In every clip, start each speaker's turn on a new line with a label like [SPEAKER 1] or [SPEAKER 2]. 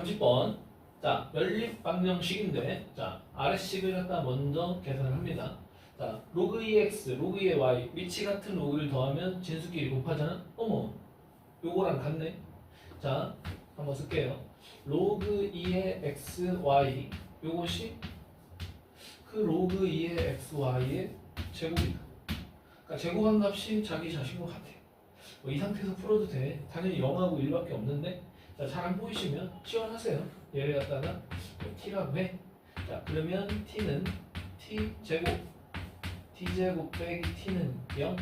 [SPEAKER 1] 30번. 자, 연립 방정식인데, 자, 아래식을 갖다 먼저 계산을 합니다. 자, 로그 2x, 로그 2의 y, 위치 같은 로그를 더하면 진수끼리 곱하잖아? 어머, 요거랑 같네. 자, 한번 쓸게요. 로그 2의 x, y, 요것이 그 로그 2의 x, y의 제곱이다. 그러니까 제곱한 값이 자기 자신과 같아. 뭐 이 상태에서 풀어도 돼. 당연히 0하고 1밖에 없는데, 자, 잘 안 보이시면 지원하세요. 얘를 갖다가 t라고 해. 자, 그러면 t는 t제곱, t제곱 빼기 t는 0.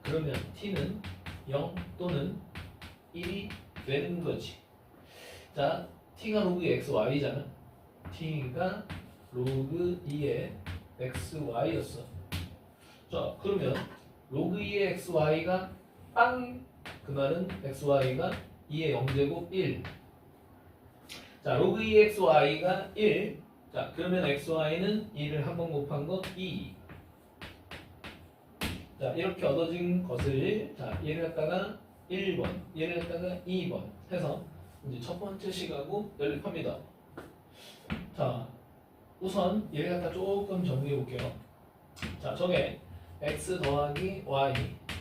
[SPEAKER 1] 그러면 t는 0 또는 1이 되는 거지. 자, t가 로그 x, y잖아. t가 로그 2의 x, y였어. 자, 그러면 로그 2의 x, y가 빵! 그 말은 x, y가 2의 0제곱 1. 자, 로그 2의 x, y가 1. 자, 그러면 x, y는 2를 한 번 곱한 거 2. 자, 이렇게 얻어진 것을, 자, 얘를 갖다가 1번, 얘를 갖다가 2번 해서 이제 첫 번째 식하고 연립합니다. 자, 우선 얘를 갖다 조금 정리해 볼게요. 자, 저게 x 더하기 y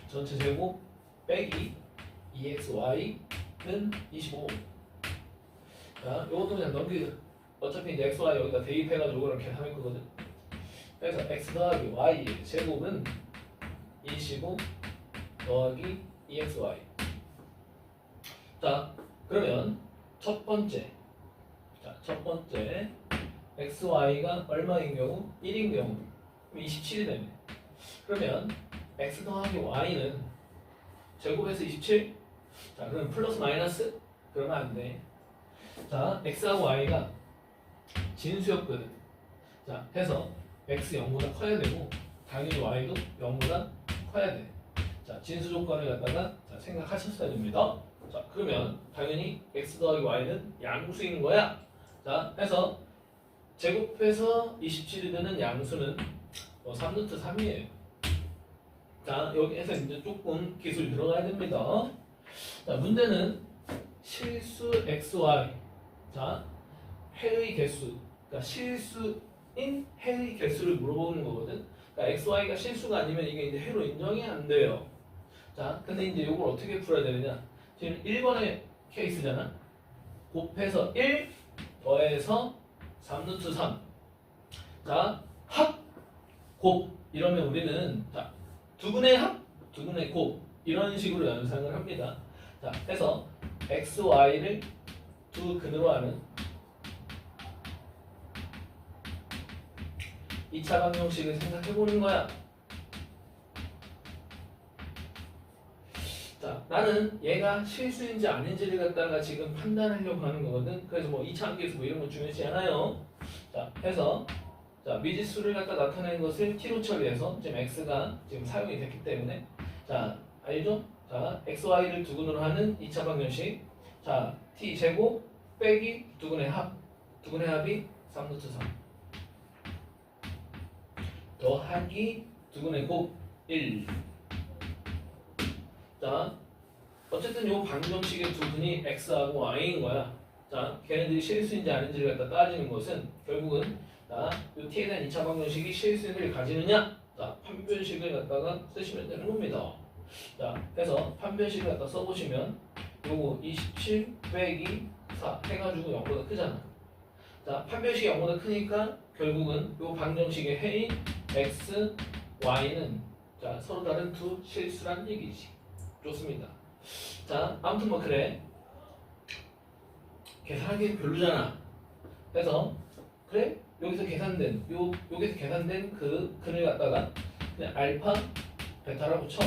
[SPEAKER 1] 전체 제곱 빼기 2xy는 25. 자, 요것도 그냥 넘기자. 어차피 이제 xy 여기다 대입해가지고 이렇게 계산할 거거든. 그래서 x 더하기 y 제곱은 25 더하기 2xy. 자, 그러면 첫 번째 xy가 얼마인 경우? 1인 경우 27이 되네. 그러면 x 더하기 y는 제곱해서 27. 자, 그럼 플러스 마이너스? 그러면 안 돼. 자, x하고 y가 진수였거든. 자, 해서 x 0보다 커야 되고 당연히 y도 0보다 커야 돼. 자, 진수 조건을 갖다가 자, 생각하셨어야 됩니다. 자, 그러면 당연히 x 더하기 y는 양수인 거야. 자, 해서 제곱해서 27이 되는 양수는 3루트 3이에요. 자, 여기에서 이제 조금 기술 들어가야 됩니다. 자, 문제는 실수 xy. 자, 해의 개수. 그러니까 실수인 해의 개수를 물어보는 거거든. 그러니까 xy가 실수가 아니면 이게 이제 해로 인정이 안 돼요. 자, 근데 이제 이걸 어떻게 풀어야 되느냐? 지금 1번의 케이스잖아. 곱해서 1 더해서 3루트 3. 자, 합, 곱 이러면 우리는 자, 두근의 합, 두근의 곱 이런 식으로 연상을 합니다. 자, 해서 x, y를 두 근으로 하는 2차 방정식을 생각해 보는 거야. 자, 나는 얘가 실수인지 아닌지를 갖다가 지금 판단하려고 하는 거거든. 그래서 뭐 2차 함계수 뭐 이런 거 중요하지 않아요. 자, 해서 자, 미지수를 갖다 나타내는 것을 t로 처리해서 지금 x가 지금 사용이 됐기 때문에 자, 알죠? 자, x, y를 두근으로 하는 2차 방정식. 자, t 제곱 빼기 두근의 합. 두근의 합이 3루트 3. 더하기 두근의 곱 1. 자, 어쨌든 요 방정식의 두근이 x하고 y인 거야. 자, 걔네들이 실수인지 아닌지를 갖다 따지는 것은 결국은 자, 요 t에 대한 2차 방정식이 실수를 가지느냐? 자, 판별식을 갖다가 쓰시면 되는 겁니다. 자, 해서 판별식을 갖다 써보시면 요거 27 빼기 4 해가지고 0보다 크잖아. 자, 판별식이 0보다 크니까 결국은 요 방정식의 해인 x, y는 자, 서로 다른 두 실수란 얘기지. 좋습니다. 자, 아무튼 뭐 그래. 계산하기 별로잖아. 그래서 그래? 여기서 계산된 여기서 계산된 그 근을 갖다가 그냥 알파, 베타라고 쳐.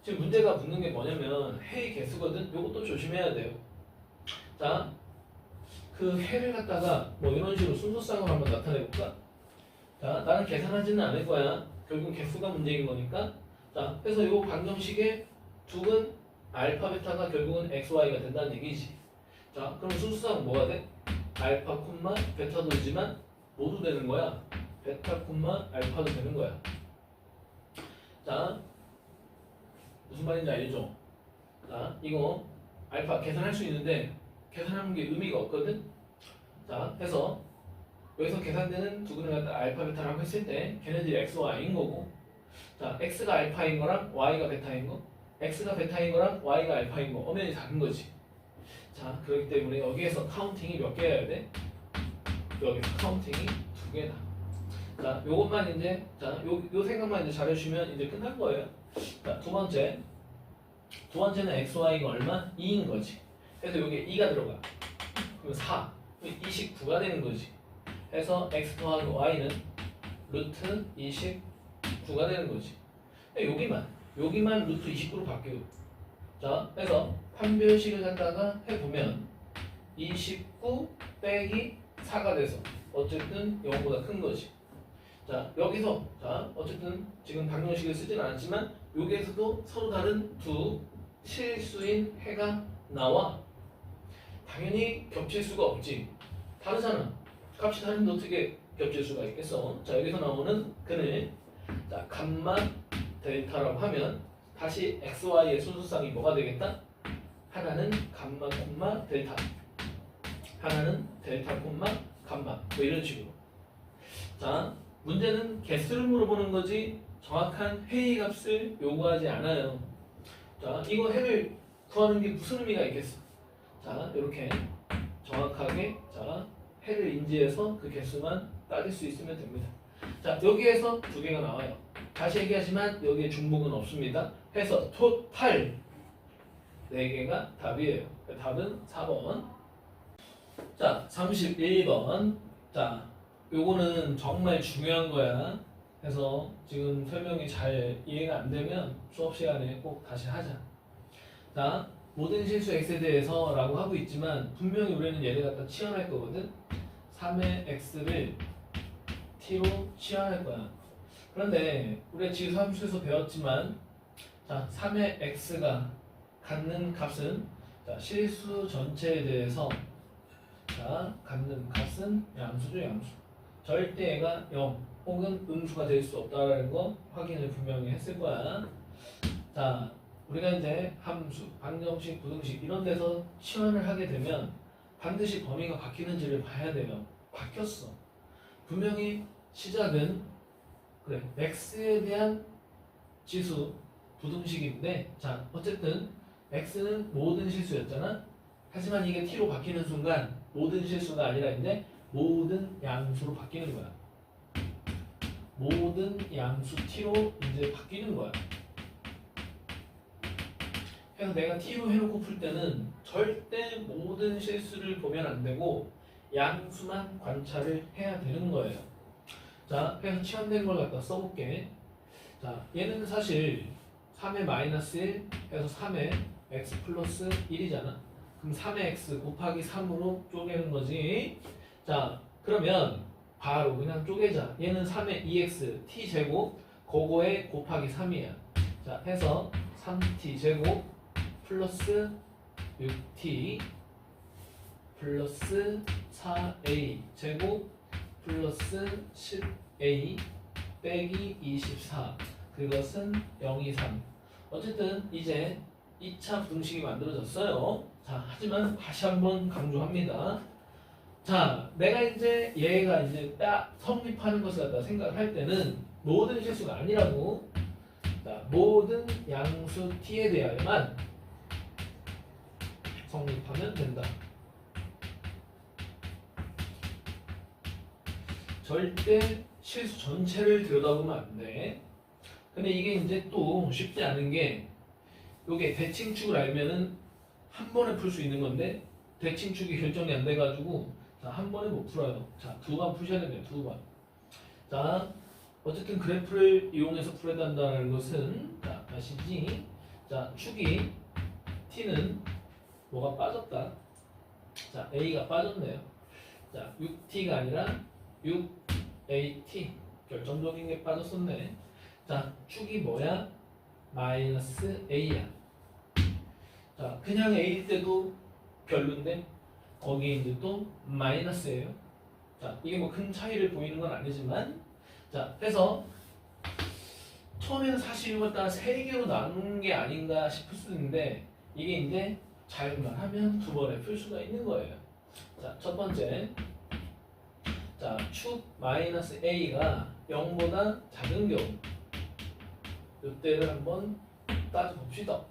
[SPEAKER 1] 지금 문제가 붙는 게 뭐냐면 해의 개수거든. 요것도 조심해야 돼요. 자, 그 해를 갖다가 뭐 이런 식으로 순서상으로 한번 나타내 볼까? 자, 나는 계산하지는 않을 거야. 결국 개수가 문제인 거니까. 자, 그래서 요 방정식의 두근 알파, 베타가 결국은 x, y가 된다는 얘기지. 자, 그럼 순수상 뭐가 돼? 알파, 콤마, 베타도이지만 모두 되는 거야. 베타, 콤마, 알파도 되는 거야. 자, 무슨 말인지 알죠? 자, 이거 알파 계산할 수 있는데 계산하는 게 의미가 없거든. 자, 해서 여기서 계산되는 두근을 갖다 알파 베타라고 했을 때 걔네들이 x, y인 거고, 자, x가 알파인 거랑 y가 베타인 거, x가 베타인 거랑 y가 알파인 거 엄연히 다른 거지. 자, 그렇기 때문에 여기에서 카운팅이 몇 개여야 돼? 여기서 카운팅이 2개다. 자, 요것만 이제, 자, 요 생각만 이제 잘해주시면 이제 끝난 거예요. 자, 두 번째는 xy가 얼마? 2인 거지. 그래서 여기에 2가 들어가. 그럼 4. 29가 되는 거지. 해서 x 더하기 y는 루트 29가 되는 거지. 여기만 루트 29로 바뀌고. 자, 그래서 판별식을 갖다가 해보면 29 빼기 4가 돼서 어쨌든 0보다 큰 거지. 자, 여기서 자, 어쨌든 지금 방정식을 쓰진 않았지만 여기에서도 서로 다른 두 실수인 해가 나와. 당연히 겹칠 수가 없지. 다르잖아. 값이 다른데 어떻게 겹칠 수가 있겠어? 자, 여기서 나오는 그늘, 자, 감마 델타라고 하면 다시 xy의 순수쌍이 뭐가 되겠다? 하나는 감마 콤마 델타, 하나는 델타 콤마 감마, 뭐 이런 식으로. 자, 문제는 개수를 물어보는 거지 정확한 회의 값을 요구하지 않아요. 자, 이거 해를 구하는 게 무슨 의미가 있겠어? 자, 이렇게 정확하게 자 해를 인지해서 그 개수만 따질 수 있으면 됩니다. 자, 여기에서 2개가 나와요. 다시 얘기하지만 여기에 중복은 없습니다. 해서 토탈 4개가 답이에요. 답은 4번. 자, 31번. 자, 요거는 정말 중요한 거야. 그래서 지금 설명이 잘 이해가 안 되면 수업 시간에 꼭 다시 하자. 자, 모든 실수 x에 대해서 라고 하고 있지만 분명히 우리는 얘를 갖다 치환할 거거든. 3의 x를 t로 치환할 거야. 그런데 우리가 지수함수에서 배웠지만 자, 3의 x가 갖는 값은 자, 실수 전체에 대해서 자, 갖는 값은 양수죠, 양수. 절대가 0 혹은 음수가 될 수 없다라는 거 확인을 분명히 했을 거야. 자, 우리가 이제 함수, 방정식, 부등식 이런 데서 치환을 하게 되면 반드시 범위가 바뀌는지를 봐야 돼요. 바뀌었어. 분명히 시작은 그래 x에 대한 지수 부등식인데, 자, 어쨌든 x는 모든 실수였잖아. 하지만 이게 t로 바뀌는 순간 모든 실수가 아니라 이제 모든 양수로 바뀌는 거야. 모든 양수 t로 이제 바뀌는 거야. 그래서 내가 t로 해놓고 풀 때는 절대 모든 실수를 보면 안 되고 양수만 관찰을 해야 되는 거예요. 자, 그래서 치환된 걸 갖다 써볼게. 자, 얘는 사실 3의 마이너스 1 해서 3의 x 플러스 1이잖아. 그럼 3의 x 곱하기 3으로 쪼개는 거지. 자, 그러면 바로 그냥 쪼개자. 얘는 3의 2x t제곱 그거에 곱하기 3이야. 자, 해서 3t제곱 플러스 6t 플러스 4a 제곱 플러스 10a 빼기 24, 그것은 0, 2, 3. 어쨌든 이제 2차 부등식이 만들어졌어요. 자, 하지만 다시 한번 강조합니다. 자, 내가 이제 얘가 이제 딱 성립하는 것을 갖다 생각할 때는 모든 실수가 아니라고. 자, 모든 양수 t에 대하여만 성립하면 된다. 절대 실수 전체를 들여다보면 안 돼. 근데 이게 이제 또 쉽지 않은 게 요게 대칭축을 알면은 한 번에 풀 수 있는 건데 대칭축이 결정이 안 돼가지고 자, 한 번에 못 풀어요. 자, 2번 푸셔야 됩니다. 2번. 자, 어쨌든 그래프를 이용해서 풀어야 한다는 것은 자, 아시지? 자, 축이 t는 뭐가 빠졌다. 자, a가 빠졌네요. 자, 6t가 아니라 6at, 결정적인 게 빠졌었네. 자, 축이 뭐야? 마이너스 a야. 자, 그냥 a일 때도 별론데 거기에 이제 또 마이너스예요. 자, 이게 뭐 큰 차이를 보이는 건 아니지만, 자, 그래서 처음에는 사실 이걸 따라 3개로 나눈 게 아닌가 싶을 수 있는데 이게 이제 잘만 하면 두 번에 풀 수가 있는 거예요. 자, 첫 번째. 자, 축 마이너스 a가 0보다 작은 경우 이때를 한번 따져봅시다.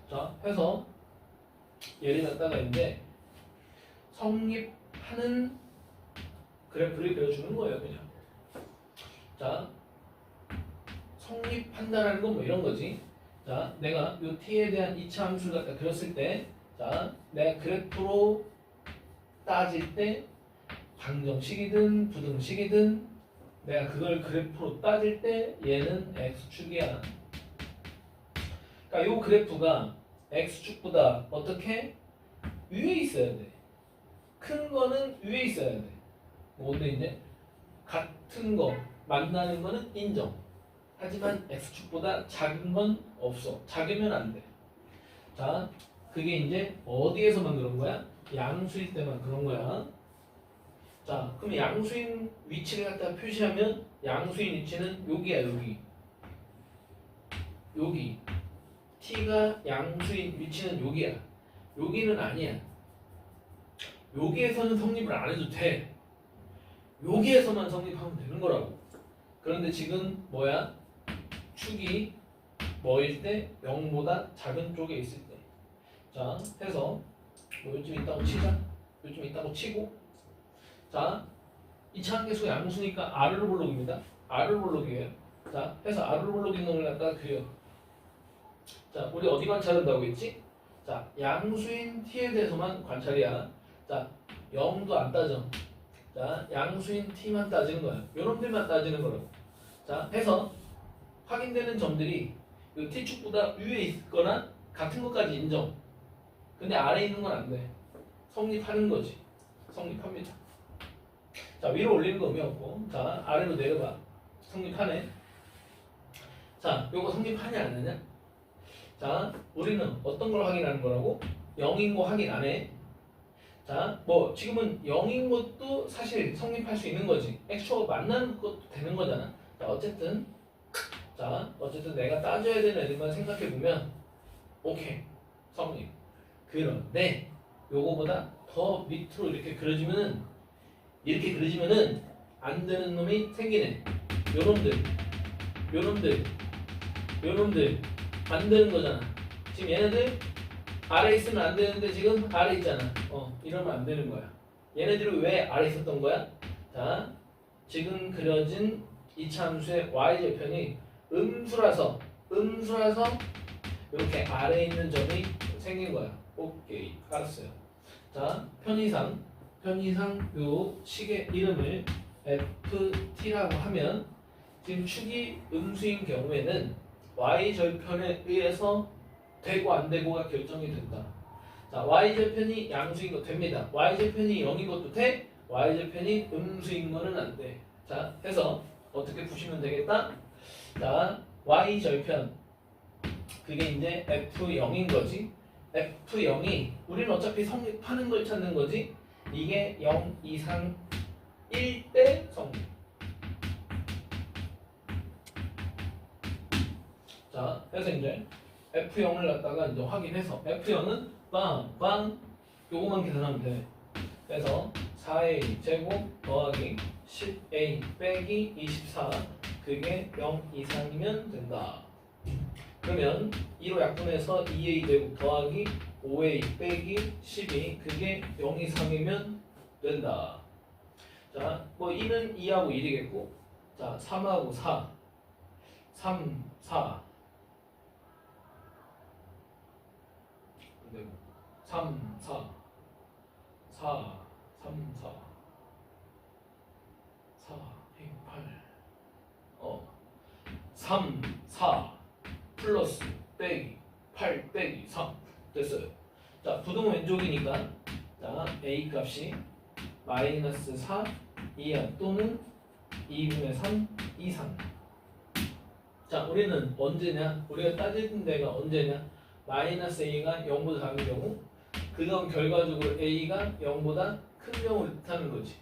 [SPEAKER 1] 자, 해서 예를 갖다가 이제 성립하는 그래프를 그려주는 거예요, 그냥. 자, 성립한다라는 건 뭐 이런 거지. 자, 내가 요 t에 대한 이차 함수를 갖다 그렸을 때, 자, 내가 그래프로 따질 때 방정식이든 부등식이든 내가 그걸 그래프로 따질 때 얘는 x축이야. 그러니까 요 그래프가 x축보다 어떻게 위에 있어야 돼. 큰 거는 위에 있어야 돼. 근데 이제 같은 거 만나는 거는 인정. 하지만 x축보다 작은 건 없어. 작으면 안 돼. 자, 그게 이제 어디에서만 그런 거야? 양수일 때만 그런 거야. 자, 그럼 양수인 위치를 갖다 표시하면 양수인 위치는 여기야, 여기. 여기. t가 양수인 위치는 여기야. 여기는 아니야. 여기에서는 성립을 안 해도 돼. 여기에서만 성립하면 되는 거라고. 그런데 지금 뭐야? 축이 뭐일 때? 0보다 작은 쪽에 있을 때. 자, 해서 뭐 요즘 있다고 치자. 요즘 있다고 치고. 자, 이차함계수 양수니까 R로 볼록입니다. R로 볼록이에요. 자, 해서 R로 볼록인 놈을 갖다가 그려. 자, 우리 어디 관찰한다고 했지? 자, 양수인 t에 대해서만 관찰이야. 자, 0도 안 따져. 자, 양수인 t만 따지는 거야. 요놈들만 따지는 거라고. 자, 해서 확인되는 점들이 이 t축보다 위에 있거나 같은 것까지 인정. 근데 아래에 있는 건 안 돼. 성립하는 거지. 성립합니다. 자, 위로 올리는 거 의미 없고. 자, 아래로 내려봐. 성립하네. 자, 요거 성립하냐 안 하냐? 자, 우리는 어떤 걸 확인하는 거라고? 0인 거 확인 안 해. 자, 뭐 지금은 0인 것도 사실 성립할 수 있는 거지. x축하고 만나는 것도 되는 거잖아. 자, 어쨌든 내가 따져야 되는 애들만 생각해 보면 오케이, 성립. 그런데 요거보다 더 밑으로 이렇게 그려지면은 안 되는 놈이 생기네. 요놈들 안 되는 거잖아. 지금 얘네들 아래 있으면 안 되는데 지금 아래 있잖아. 이러면 안 되는 거야. 얘네들이 왜 아래 있었던 거야? 자, 지금 그려진 이차 함수의 y절편이 음수라서 이렇게 아래에 있는 점이 생긴 거야. 오케이, 알았어요. 자, 편의상 요 식의 이름을 ft라고 하면 지금 축이 음수인 경우에는 y절편에 의해서 되고 안 되고가 결정이 된다. 자, y절편이 양수인 거 됩니다. y절편이 0인 것도 돼. y절편이 음수인 거는 안 돼. 자, 해서 어떻게 푸시면 되겠다? 자, y절편 그게 이제 f0인 거지. f0이 우리는 어차피 성립하는 걸 찾는 거지. 이게 0 이상 1 대 성립. 자, 그래서 이제 F0을 갖다가 이제 확인해서 F0은 빵 요거만 계산하면 돼. 그래서 4a 제곱 더하기 10a 빼기 24 그게 0 이상이면 된다. 그러면 2로 약분해서 2a 제곱 더하기 5a 빼기 12 그게 0 이상이면 된다. 자, 뭐 2는 2하고 1이겠고, 자 3하고 4 3, 4 3, 4 4, 3, 4 4, 8 3, 4 플러스 빼기 8 빼기 3 됐어요. 자, 부등 왼쪽이니까 자 a 값이 마이너스 4 이하 또는 2분의 3 이상. 자, 우리는 언제냐? 우리가 따지는 데가 언제냐? 마이너스 a가 0보다 작은 경우, 그다음 결과적으로 a가 0보다 큰 경우를 뜻하는 거지.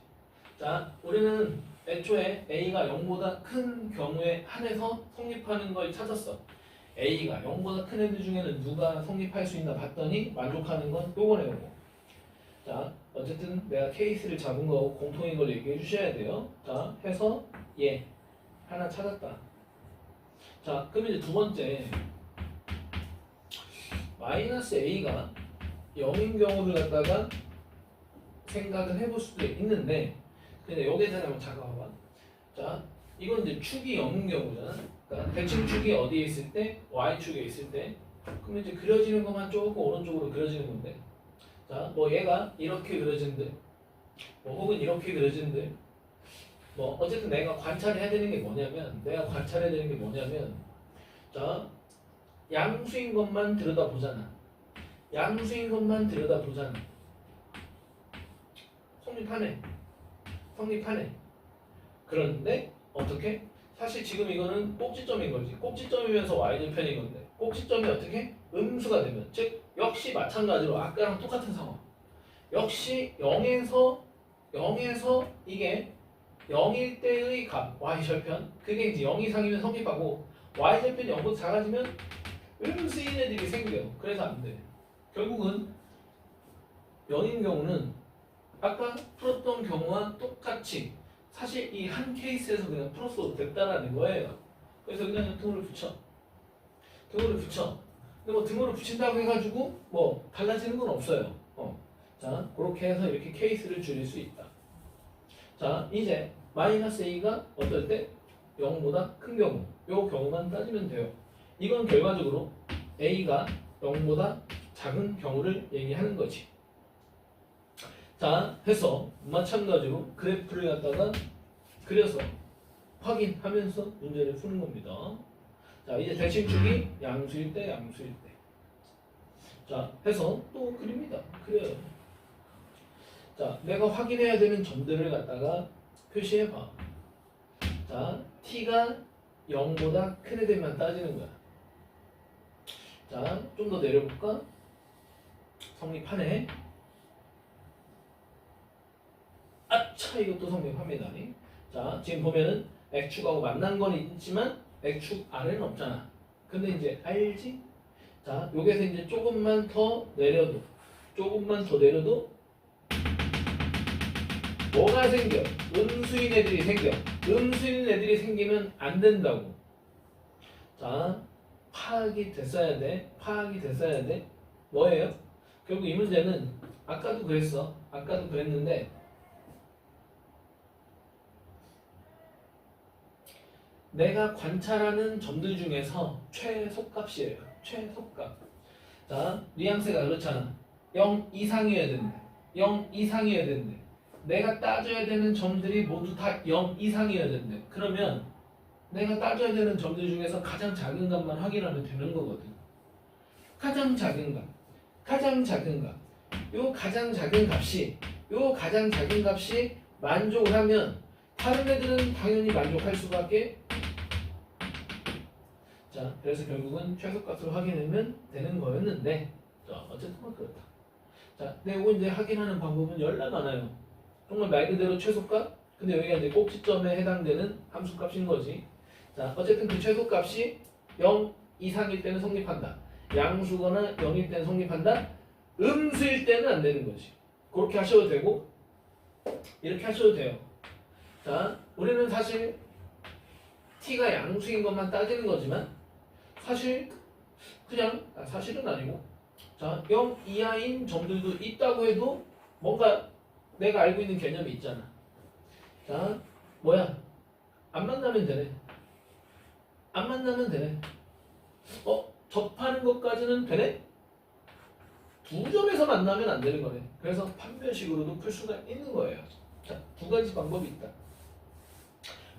[SPEAKER 1] 자, 우리는 애초에 a가 0보다 큰 경우에 한해서 성립하는 걸 찾았어. A가 0보다 큰 애들 중에는 누가 성립할 수 있나 봤더니 만족하는 건 요거네 요거. 자 어쨌든 내가 케이스를 잡은 거하고 공통인 걸 얘기해 주셔야 돼요. 자 해서 얘 하나 찾았다. 자 그럼 이제 두 번째 마이너스 A가 0인 경우를 갖다가 생각을 해볼 수도 있는데 근데 여기에 대해서 한번 잠깐 봐봐. 자 이건 이제 축이 0인 경우잖아. 그러니까 대칭 축이 어디에 있을 때? Y축에 있을 때 그럼 이제 그려지는 것만 조금 오른쪽으로 그려지는 건데 자 뭐 얘가 이렇게 그려진대 뭐 혹은 이렇게 그려진대 뭐 어쨌든 내가 관찰해야 되는 게 뭐냐면 자 양수인 것만 들여다보잖아. 양수인 것만 들여다보잖아. 성립하네. 그런데 어떻게? 사실 지금 이거는 꼭지점인 거지. 꼭지점이면서 y절편인 건데 꼭지점이 어떻게? 음수가 되면 즉 역시 마찬가지로 아까랑 똑같은 상황. 역시 0에서 이게 0일 때의 값 y절편 그게 이제 0 이상이면 성립하고 y절편이 0보다 작아지면 음수인 애들이 생겨요. 그래서 안 돼. 결국은 0인 경우는 아까 풀었던 경우와 똑같이 사실 이 한 케이스에서 그냥 풀었어도 됐다라는 거예요. 그래서 그냥 등호를 붙여. 근데 뭐 등호를 붙인다고 해가지고 뭐 달라지는 건 없어요. 자, 그렇게 해서 이렇게 케이스를 줄일 수 있다. 자, 이제 마이너스 A가 어떨 때 0보다 큰 경우, 요 경우만 따지면 돼요. 이건 결과적으로 A가 0보다 작은 경우를 얘기하는 거지. 자, 해서 마찬가지로 그래프를 갖다가 그려서 확인하면서 문제를 푸는 겁니다. 자, 이제 대칭축이 양수일 때. 자, 해서 또 그립니다. 그래요. 자, 내가 확인해야 되는 점들을 갖다가 표시해봐. 자, t가 0보다 큰 애들만 따지는 거야. 자, 좀 더 내려볼까? 성립하네. 아차, 이것도 성립합니다. 자, 지금 보면은 X축하고 만난 건 있지만 X축 아래는 없잖아. 근데 이제 알지? 자, 여기서 이제 조금만 더 내려도 뭐가 생겨? 음수인 애들이 생겨. 음수인 애들이 생기면 안 된다고. 자, 파악이 됐어야 돼. 뭐예요? 결국 이 문제는 아까도 그랬는데 내가 관찰하는 점들 중에서 최소값이에요. 최소값. 자, 뉘앙스가 그렇잖아. 0 이상이어야 된대. 내가 따져야 되는 점들이 모두 다 0 이상이어야 된대. 그러면 내가 따져야 되는 점들 중에서 가장 작은 값만 확인하면 되는 거거든. 가장 작은 값. 요 가장 작은 값이 만족을 하면 다른 애들은 당연히 만족할 수밖에. 자, 그래서 결국은 최소값을 확인하면 되는 거였는데, 자, 어쨌든 뭐 그렇다. 자, 근데 이거 이제 확인하는 방법은 열나 많아요. 정말 말 그대로 최소값, 근데 여기가 이제 꼭지점에 해당되는 함수값인 거지. 자, 어쨌든 그 최소값이 0 이상일 때는 성립한다. 양수거나 0일 때는 성립한다. 음수일 때는 안 되는 거지. 그렇게 하셔도 되고, 이렇게 하셔도 돼요. 자, 우리는 사실 t가 양수인 것만 따지는 거지만 사실은 아니고 자, 0 이하인 점들도 있다고 해도 뭔가 내가 알고 있는 개념이 있잖아. 자, 뭐야? 안 만나면 되네. 접하는 것까지는 되네? 두 점에서 만나면 안 되는 거네. 그래서 판별식으로도 풀 수가 있는 거예요. 자, 두 가지 방법이 있다.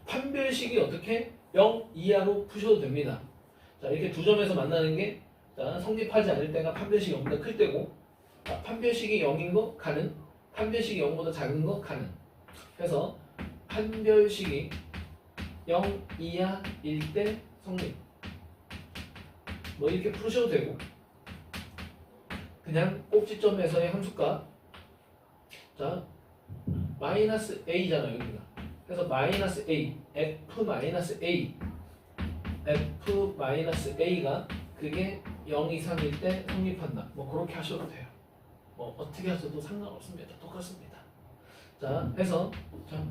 [SPEAKER 1] 판별식이 어떻게? 0 이하로 푸셔도 됩니다. 자, 이렇게 두 점에서 만나는 게 자, 성립하지 않을 때가 판별식이 0보다 클 때고, 자, 판별식이 0인 거 가능, 판별식이 0보다 작은 거 가능. 그래서 판별식이 0 이하일 때 성립. 뭐 이렇게 푸셔도 되고, 그냥 꼭지점에서의 함수값. 자, 마이너스 a잖아 여기가. 그래서 마이너스 a, f 마이너스 a f-a가 그게 0 이상일 때 성립한다. 뭐 그렇게 하셔도 돼요. 뭐 어떻게 하셔도 상관없습니다. 똑같습니다. 자, 해서 자,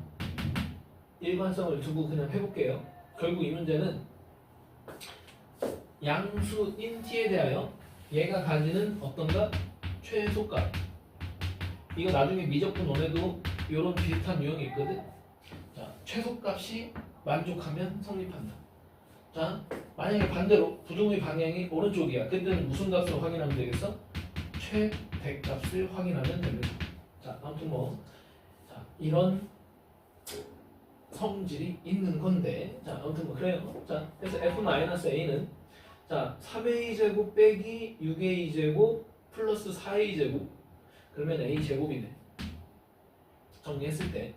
[SPEAKER 1] 일관성을 두고 그냥 해볼게요. 결국 이 문제는 양수인 t에 대하여 얘가 가지는 어떤가? 최소값. 이거 나중에 미적분 원에도 이런 비슷한 유형이 있거든. 자, 최소값이 만족하면 성립한다. 자, 만약에 반대로 부등의 방향이 오른쪽이야. 그때는 무슨 값을 확인하면 되겠어? 최대값을 확인하면 됩니다. 자, 아무튼 뭐 자, 이런 성질이 있는 건데, 자, 아무튼 뭐 그래요. 자, 그래서 f-a는 자, 3a 제곱 빼기 6a 제곱 플러스 4a 제곱 그러면 a 제곱이네. 정리했을 때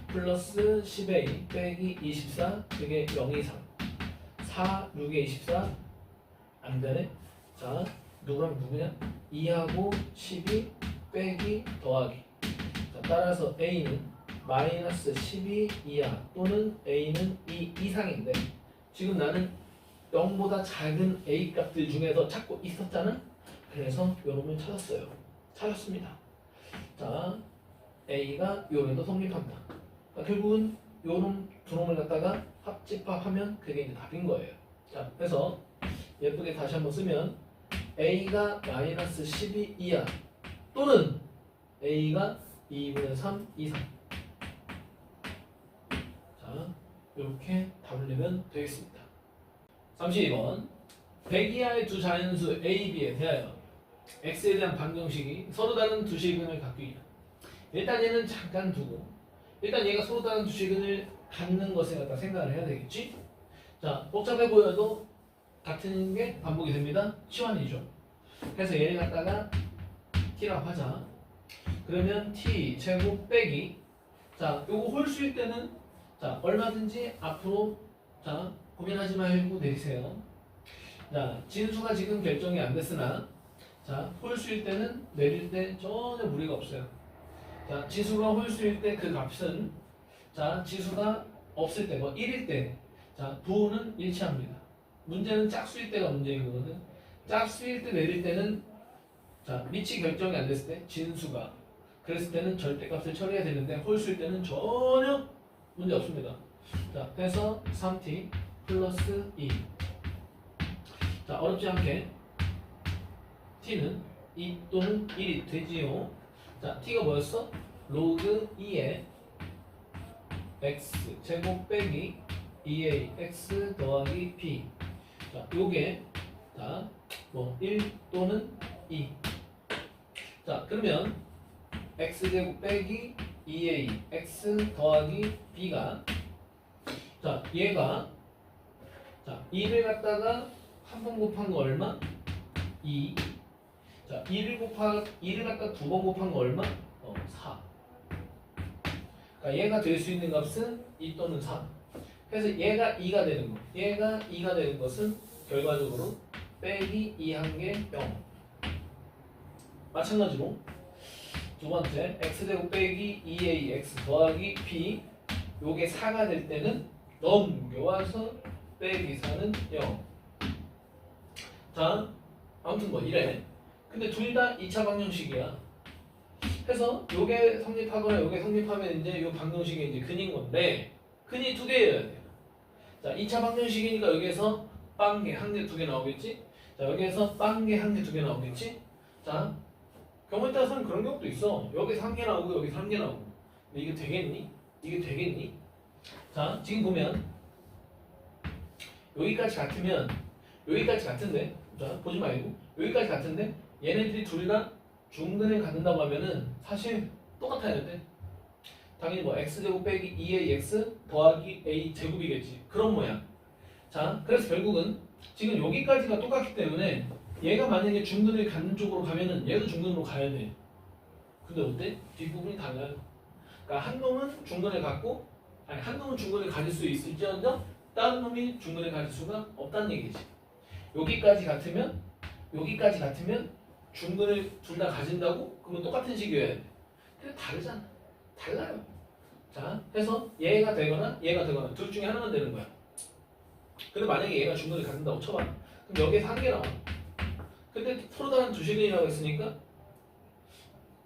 [SPEAKER 1] 플러스 10a 빼기 24 그게 0 이상 4, 6에 24 안되네. 자, 누구랑 누구냐? 2하고 12 빼기 더하기. 자, 따라서 a는 마이너스 12 이하 또는 a는 2 이상인데 지금 나는 0보다 작은 a 값들 중에서 찾고 있었잖아. 그래서 요놈을 찾았어요. 찾았습니다. 자, a가 요놈도 성립한다. 그러니까 결국은 요놈 두 놈을 갖다가 합집합하면 그게 이제 답인 거예요. 자, 그래서 예쁘게 다시 한번 쓰면 a가 마이너스 12 이하 또는 a가 2분의 3 이상. 자, 이렇게 답을 내면 되겠습니다. 32번 100 이하의 두 자연수 A, B에 대하여 X에 대한 방정식이 서로 다른 두 시근을 갖고 있다. 일단 얘는 잠깐 두고 일단 얘가 서로 다른 두 시근을 갖는 것에 갖다 생각을 해야 되겠지? 자, 복잡해 보여도 같은 게 반복이 됩니다. 치환이죠. 그래서 얘를 갖다가 t라고 하자. 그러면 t 제곱 빼기 자, 요거 홀수일 때는 자, 얼마든지 앞으로 자, 고민하지 말고 내리세요. 자, 진수가 지금 결정이 안 됐으나 자, 홀수일 때는 내릴 때 전혀 무리가 없어요. 자, 지수가 홀수일 때 그 값은 자, 지수가 없을 때 뭐 1일 때 자, 부호는 일치합니다. 문제는 짝수일 때가 문제인 거거든. 짝수일 때 내릴 때는 자, 밑이 결정이 안 됐을 때 진수가 그랬을 때는 절대값을 처리해야 되는데 홀수일 때는 전혀 문제 없습니다. 자, 그래서 3t 플러스 2. 자, 어렵지 않게 t는 2 또는 1이 되지요. 자, t가 뭐였어? 로그 2의 x 제곱 빼기 2a x 더하기 b. 자, 요게 자, 뭐 1 또는 2. 자, 그러면 x 제곱 빼기 2a x 더하기 b가 자, 얘가 자, 2를 갖다가 한 번 곱한 거 얼마? 2. 자, 2를 갖다 두 번 곱한 거 얼마? 4. 그러니까 얘가 될 수 있는 값은 2 또는 4. 그래서 얘가 2가 되는 거. 얘가 2가 되는 것은 결과적으로 빼기 2 한 개 0. 마찬가지로 두 번째 x제곱 빼기 2ax 더하기 b 요게 4가 될 때는 넘겨와서 빼기 4는 0. 자, 아무튼 뭐 이래. 근데 둘 다 2차 방정식이야. 그래서 요게 성립하거나 요게 성립하면 이제 요 방정식이 이제 근인 건데 근이 두 개여야 돼요. 자, 2차 방정식이니까 여기에서 빵개 한 개 두 개 나오겠지? 자, 여기에서 빵개 한 개 두 개 나오겠지? 자, 경우에 따라서는 그런 경우도 있어. 여기서 한 개 나오고 여기서 한 개 나오고. 근데 이게 되겠니? 이게 되겠니? 자, 지금 보면 여기까지 같으면 여기까지 같은데 자, 보지 말고 여기까지 같은데 얘네들이 둘 다 중근을 갖는다고 하면은 사실 똑같아야 돼. 당연히 뭐 x제곱 빼기 2ax 더하기 a 제곱이겠지. 그런 모양. 자, 그래서 결국은 지금 여기까지가 똑같기 때문에 얘가 만약에 중근을 갖는 쪽으로 가면은 얘도 중근으로 가야 돼. 근데 어때? 뒷부분이 달라요. 그러니까 한 놈은 중근을 갖고 아니 한 놈은 중근을 가질 수 있을지언정 다른 놈이 중근을 가질 수가 없다는 얘기지. 여기까지 같으면 중근을 둘 다 가진다고? 그러면 똑같은 식이어야 돼. 근데 다르잖아. 달라요. 자, 해서 얘가 되거나 얘가 되거나 둘 중에 하나만 되는 거야. 근데 만약에 얘가 중근을 갖는다고 쳐봐. 그럼 여기에서 한 개 나와. 근데 서로 다른 두 실근이라고 했으니까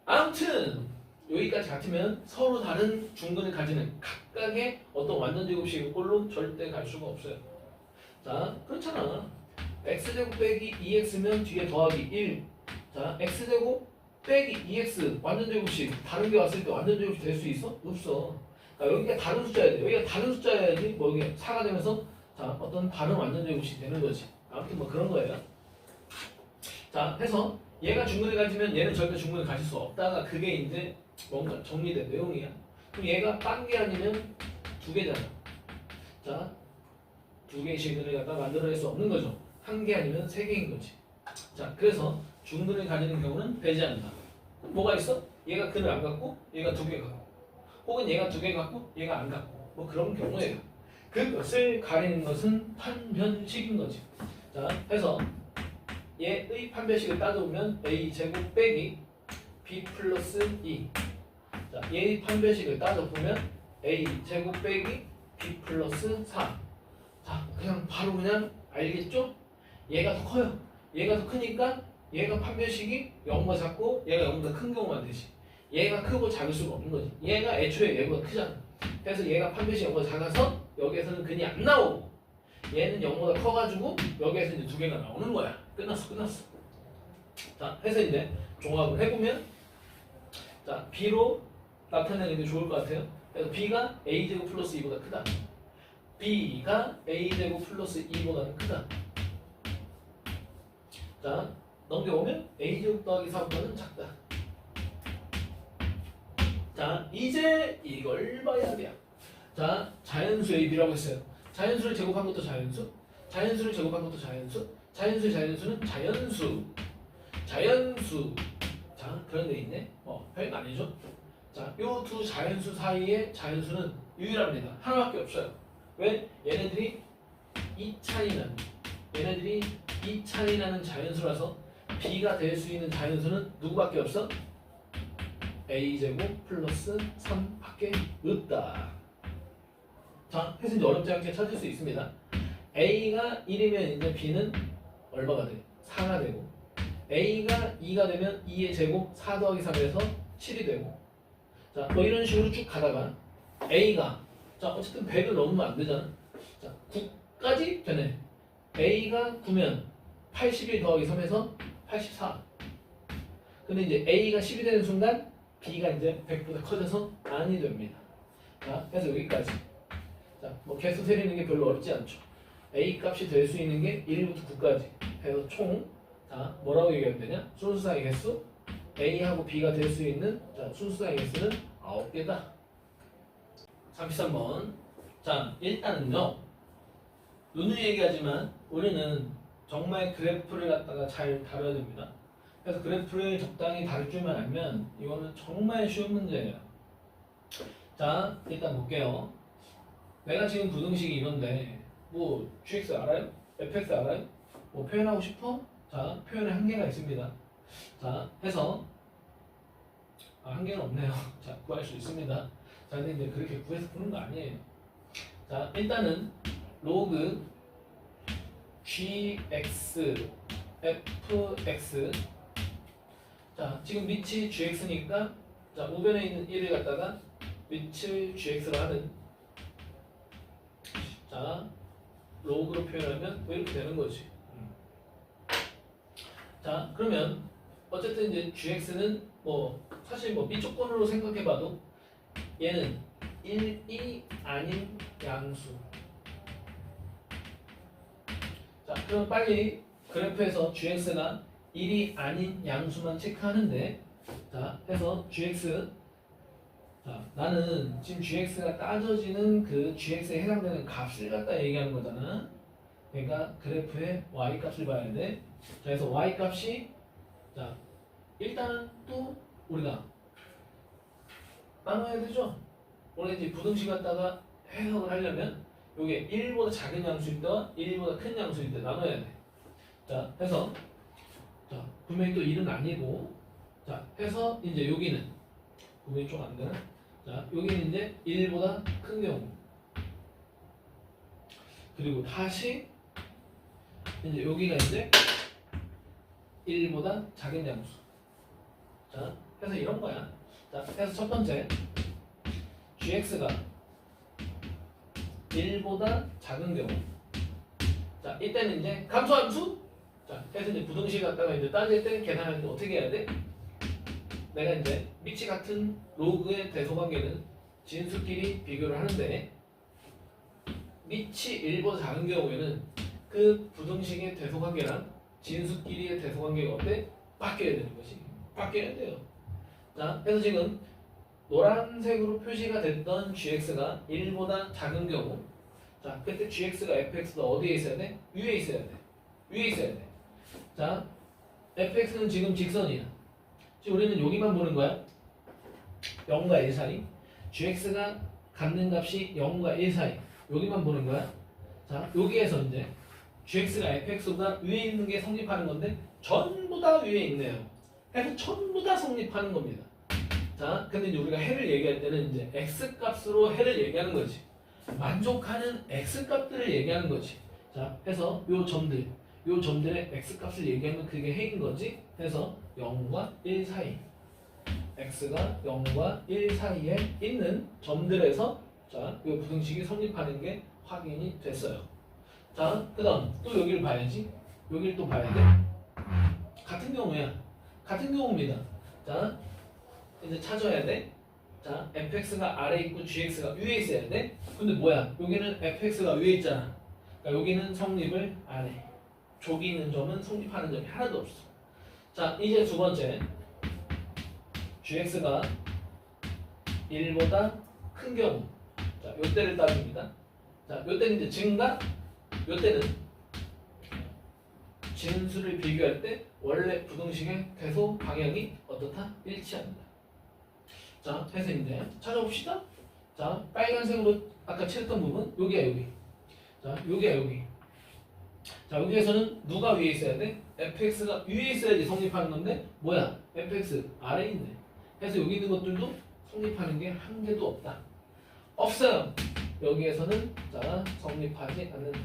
[SPEAKER 1] 아무튼 여기까지 같으면 서로 다른 중근을 가지는 각각의 어떤 완전 제곱식의 꼴로 절대 갈 수가 없어요. 자, 그렇잖아. x제곱 빼기 2x면 뒤에 더하기 1. 자, x제곱 빼기 2x 완전 제곱식 다른 게 왔을 때 완전 제곱식 될 수 있어? 없어. 그러니까 여기가 다른 숫자여야 돼. 여기가 다른 숫자여야지 뭐 이게 4가 되면서 자, 어떤 다른 완전 제곱식 되는 거지. 아무튼 뭐 그런 거예요. 자, 해서 얘가 중근을 가지면 얘는 절대 중근을 가질 수 없다가 그게 이제 뭔가 정리된 내용이야. 그럼 얘가 딴 게 아니면 두 개잖아. 자, 두 개의 실근을 갖다 만들어낼 수 없는 거죠. 한 개 아니면 세 개인 거지. 자, 그래서 중근을 가지는 경우는 되지 않는다. 그럼 뭐가 있어? 얘가 근을 안 갖고 얘가 두 개 갖고 혹은 얘가 두 개 갖고 얘가 안 갖고 뭐 그런 경우예요. 그것을 가리는 것은 판별식인 거지. 자, 해서 얘의 판별식을 따져보면 a제곱 빼기 b 플러스 2. 자, 얘의 판별식을 따져보면 a제곱 빼기 b 플러스 4. 자, 그냥 바로 그냥 알겠죠? 얘가 더 커요. 얘가 더 크니까 얘가 판별식이 0보다 작고 얘가 0보다 큰 경우만 되지. 얘가 크고 작을 수가 없는 거지. 얘가 애초에 얘보다 크잖아. 그래서 얘가 판별식이 0보다 작아서 여기에서는 근이 안 나오고 얘는 0보다 커가지고 여기에서 이제 두 개가 나오는 거야. 끝났어. 자, 해서 이제 종합을 해보면 자, b로 나타내는 게 좋을 것 같아요. 그래서 b가 a제곱 플러스 2보다 크다. b가 a제곱 플러스 2보다는 크다. 자, 넘겨보면 a제곱 더하기 4보다는 작다. 자, 이제 이걸 봐야 돼요. 자, 자연수의 b라고 했어요. 자연수를 제곱한 것도 자연수, 자연수를 제곱한 것도 자연수, 자연수의 자연수는 자연수. 자, 그런 데 있네. 별거 아니죠. 자, 요 두 자연수 사이의 자연수는 유일합니다. 하나밖에 없어요. 왜? 얘네들이 이 차이 나는 자연수라서 b가 될 수 있는 자연수는 누구밖에 없어? a제곱 플러스 3밖에 없다. 자, 해서 이제 어렵지 않게 찾을 수 있습니다. a가 1이면 이제 b는 얼마가 돼? 4가 되고 a가 2가 되면 2의 제곱 4 더하기 3에서 7이 되고 자, 뭐 이런 식으로 쭉 가다가 a가 자, 어쨌든 100을 넘으면 안 되잖아. 자, 9까지 되네. a가 9면 81 더하기 3에서 84. 근데 이제 a가 10이 되는 순간 b가 이제 100보다 커져서 안이 됩니다. 자, 그래서 여기까지. 자, 뭐 개수 세리는 게 별로 어렵지 않죠. a 값이 될 수 있는 게 1부터 9까지 해서 총 자, 뭐라고 얘기하면 되냐? 순수상의 개수 a하고 b가 될 수 있는 자, 순수상의 개수는 9개다. 33번. 자, 일단은요. 누누이 얘기하지만 우리는 정말 그래프를 갖다가 잘 다뤄야 됩니다. 그래서 그래프를 적당히 다룰 줄만 알면 이거는 정말 쉬운 문제예요. 자, 일단 볼게요. 내가 지금 부등식이 이건데 뭐 gx 알아요? fx 알아요? 뭐 표현하고 싶어? 자, 표현의 한계가 있습니다. 자, 해서 한계는 없네요. 자, 구할 수 있습니다. 자, 근데 이제 그렇게 구해서 푸는 거 아니에요. 자, 일단은 로그 gx fx 자, 지금 밑이 gx니까 자, 우변에 있는 1을 갖다가 밑을 gx로 하는 자, 로그로 표현하면 뭐 이렇게 되는 거지. 자, 그러면 어쨌든 이제 gx는 뭐 사실 뭐 B조건으로 생각해봐도 얘는 1이 아닌 양수. 자, 그럼 빨리 그래프에서 gx가 1이 아닌 양수만 체크하는데 자, 해서 gx 자, 나는 지금 gx가 따져지는 그 gx에 해당되는 값을 갖다 얘기하는 거잖아. 그러니까 그래프의 y 값을 봐야 돼. 자, 그래서 y 값이 자, 일단은 또 우리가 나눠야 되죠. 원래 이제 부등식 갖다가 해석을 하려면 요게 1보다 작은 양수일 때와 1보다 큰 양수일 때 나눠야 돼. 자, 해서 자, 분명히 또 1은 아니고 자, 해서 이제 여기는 분명히 좀 안 되나? 자, 여기는 이제 1보다 큰 경우. 그리고 다시 이제 여기가 이제 1보다 작은 양수. 자, 그래서 이런 거야. 자, 그래서 첫 번째 gx가 1보다 작은 경우. 자, 이때는 이제 감소함수. 자, 그래서 이제 부등식 갖다가 이제 따질 때 계산할 때 어떻게 해야 돼? 내가 이제 위치 같은 로그의 대소관계는 진수끼리 비교를 하는데 위치 1보다 작은 경우에는 그 부등식의 대소관계랑 진수끼리의 대소관계가 어때? 바뀌어야 되는 거지. 바뀌어야 돼요. 자, 그래서 지금 노란색으로 표시가 됐던 gx가 1보다 작은 경우, 자, 그때 gx가 fx가 어디에 있어야 돼? 위에 있어야 돼. 위에 있어야 돼. 자, fx는 지금 직선이야. 지금 우리는 여기만 보는 거야. 0과 1 사이. gx가 갖는 값이 0과 1 사이. 여기만 보는 거야. 자, 여기에서 이제 gx가 fx보다 위에 있는 게 성립하는 건데 전부 다 위에 있네요. 그래서 전부 다 성립하는 겁니다. 자, 근데 이제 우리가 해를 얘기할 때는 이제 x 값으로 해를 얘기하는 거지. 만족하는 x 값들을 얘기하는 거지. 자, 해서 요 점들의 x 값을 얘기하면 그게 해인 거지. 해서 0과 1 사이, x가 0과 1 사이에 있는 점들에서 자, 요 부등식이 성립하는 게 확인이 됐어요. 자, 그 다음 또 여기를 봐야지. 여기를 또 봐야 돼. 같은 경우야. 같은 경우입니다. 자, 이제 찾아야 돼. 자, fx가 아래 있고 gx가 위에 있어야 돼. 근데 뭐야? 여기는 fx가 위에 있잖아. 그러니까 여기는 성립을 안 해. 저기 있는 점은 성립하는 점이 하나도 없어. 자, 이제 두 번째. gx가 1보다 큰 경우. 자, 요때를 따집니다. 자, 요때는 이제 증가, 요때는 진수를 비교할 때 원래 부등식의 대소 방향이 어떻다? 일치합니다. 자, 해서 이제 찾아봅시다. 자, 빨간색으로 아까 칠했던 부분, 여기야 여기. 자, 여기야 여기. 자, 여기에서는 누가 위에 있어야 돼? fx가 위에 있어야지 성립하는 건데 뭐야? fx 아래에 있네. 그래서 여기 있는 것들도 성립하는 게 한 개도 없다. 없어요. 여기에서는 자, 성립하지 않는다.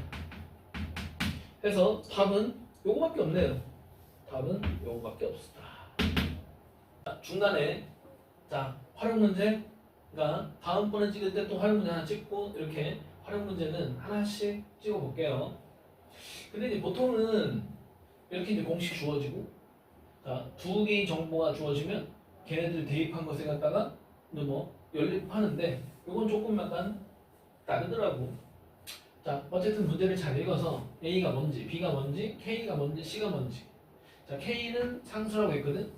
[SPEAKER 1] 그래서 답은 요거밖에 없네요. 답은 요거밖에 없다. 자, 중간에 자, 활용 문제가 다음번에 찍을 때 또 활용 문제 하나 찍고 이렇게 활용 문제는 하나씩 찍어 볼게요. 근데 이제 보통은 이렇게 이제 공식 주어지고 자, 두 개의 정보가 주어지면 걔네들 대입한 것을 갖다가 뭐 연립하는데 이건 조금 약간 다르더라고. 자, 어쨌든 문제를 잘 읽어서 A가 뭔지, B가 뭔지, K가 뭔지, C가 뭔지. 자, K는 상수라고 했거든.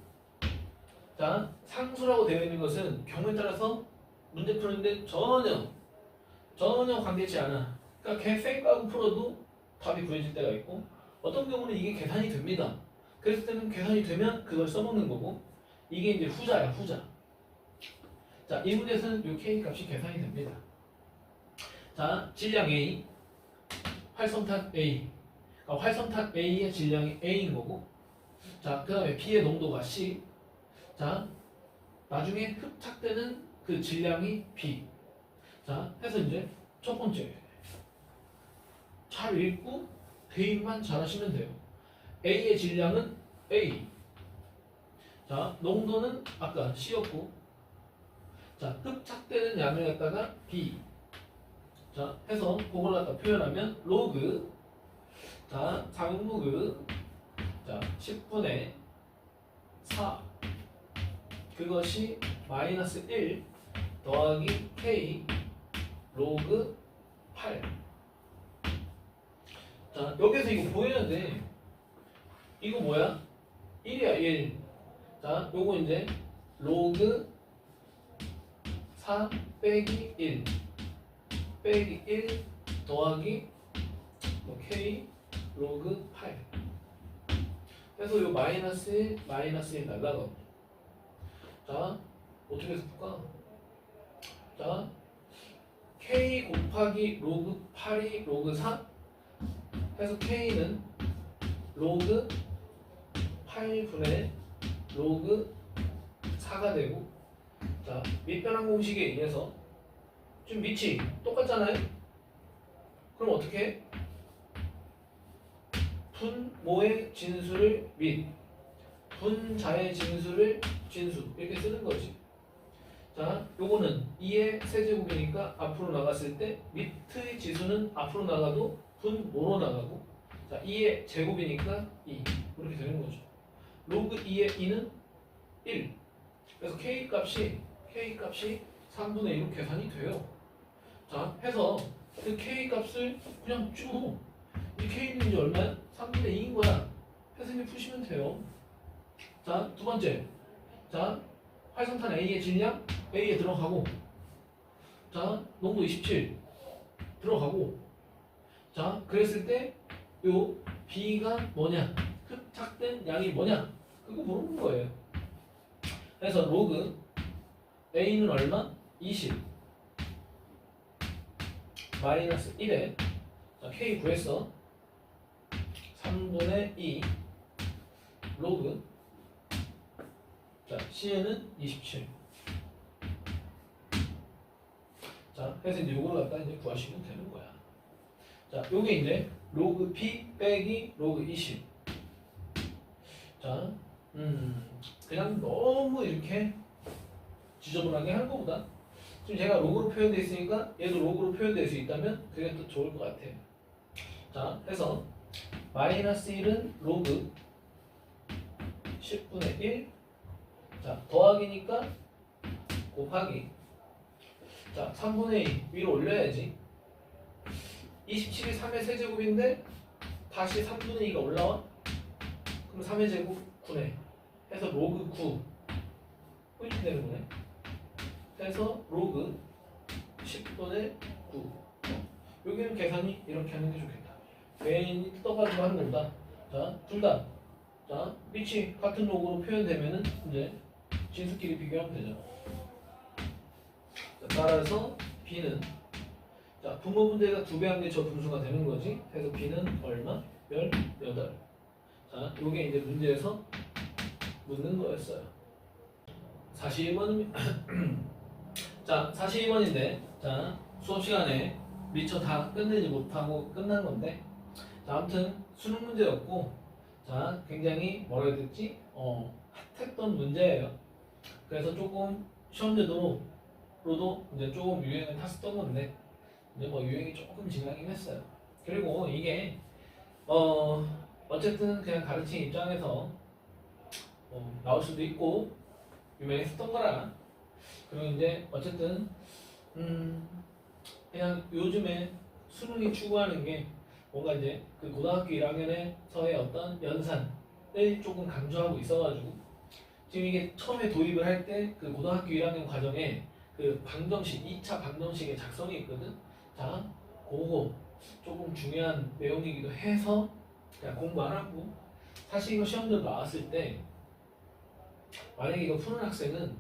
[SPEAKER 1] 자, 상수라고 되어 있는 것은 경우에 따라서 문제 푸는데 전혀 관계치 않아. 그러니까 걔 팩하고 풀어도 답이 구해질 때가 있고 어떤 경우는 이게 계산이 됩니다. 그랬을 때는 계산이 되면 그걸 써먹는 거고 이게 이제 후자야, 후자. 자, 이 문제에서는 이 K 값이 계산이 됩니다. 자, 질량 A, 활성탄 A. 그러니까 활성탄 A의 질량이 A인 거고 자, 그 다음에 B의 농도가 C. 자, 나중에 흡착되는 그 질량이 B. 자, 해서 이제 첫 번째 잘 읽고 대입만 잘 하시면 돼요. A의 질량은 A. 자, 농도는 아까 C였고 자, 흡착되는 양을 갖다가 B. 자, 해서 그걸 갖다 표현하면 로그 자, 상무그 자, 10분의 4 그것이 마이너스 1 더하기 K 로그 8. 자, 여기서 이거 보여야 돼. 이거 뭐야? 1이야 1. 자, 요거 이제 로그 4 빼기 1 빼기 1 더하기 K 로그 8. 그래서 요 마이너스 1 마이너스 1 날라가고. 자, 어떻게 해서 풀까? 자, K 곱하기 로그 8이 로그 4 해서 K는 로그 8분의 로그 4가 되고 자, 밑변환 공식에 의해서 지금 밑이 똑같잖아요? 그럼 어떻게 해? 분모의 진수를 및 분자의 진수를 진수 이렇게 쓰는 거지. 자, 요거는 2의 세제곱이니까 앞으로 나갔을 때 밑의 지수는 앞으로 나가도 분모로 나가고, 자 2의 제곱이니까 2 이렇게 되는 거죠. 로그 2의 2는 1. 그래서 K값이 3분의 1로 계산이 돼요. 자, 해서 그 K값을 그냥 쭉 이 K는 이제 얼마야? 3분의 2인 거야. 해서 이제 푸시면 돼요. 자, 두 번째. 자, 활성탄 A의 질량 A에 들어가고, 자, 농도 27 들어가고, 자, 그랬을 때 요 B가 뭐냐? 흡착된 양이 뭐냐? 그거 물어보는 거예요. 그래서 로그 A는 얼마? 20 마이너스 1에 자, K 구했어. 3분의 2 로그 자 C에는 27. 자 해서 이제 요거를 갖다 이제 구하시면 되는 거야. 자 요게 이제 로그 B 빼기 로그 20. 자 그냥 너무 이렇게 지저분하게 하는 것보다 지금 제가 로그로 표현되어 있으니까 얘도 로그로 표현될 수 있다면 그게 더 좋을 것 같아요. 자 해서 마이너스 1은 로그 10분의 1. 자 더하기니까 곱하기. 자 3분의 2 위로 올려야지. 27이 3의 세제곱인데 다시 3분의 2가 올라와? 그럼 3의 제곱 9네. 해서 로그 9 이렇게 되는 거네. 해서 로그 10분의 9. 여기는 계산이 이렇게 하는 게 좋겠다. 괜히 떠가지고 하는 것보다 자, 둘 다 자, 밑이 같은 로그로 표현되면은 이제 진수끼리 비교하면 되죠. 자, 따라서 B는 자, 분모 분자가 2배 한 게 저 분수가 되는 거지. 그래서 B는 얼마? 18. 자, 요게 이제 문제에서 묻는 거였어요. 42번은 자, 42번인데 자, 수업 시간에 미처 다 끝내지 못하고 끝난 건데 자, 아무튼 수능 문제였고 자, 굉장히 뭐라 해야 됐지? 핫했던 문제예요. 그래서 조금 시험제도로도 이제 조금 유행을 탔었던 건데 이제 뭐 유행이 조금 지나긴 했어요. 그리고 이게 어쨌든 그냥 가르치는 입장에서 나올 수도 있고 유명했었던 거라. 그리고 이제 어쨌든 그냥 요즘에 수능이 추구하는 게 뭔가 이제 그 고등학교 1학년에서의 어떤 연산을 조금 강조하고 있어가지고 지금 이게 처음에 도입을 할 때 그 고등학교 1학년 과정에 그 방정식 2차 방정식의 작성이 있거든. 자, 그거 조금 중요한 내용이기도 해서 그냥 공부 안 하고 사실 이거 시험들 나왔을 때 만약에 이거 푸는 학생은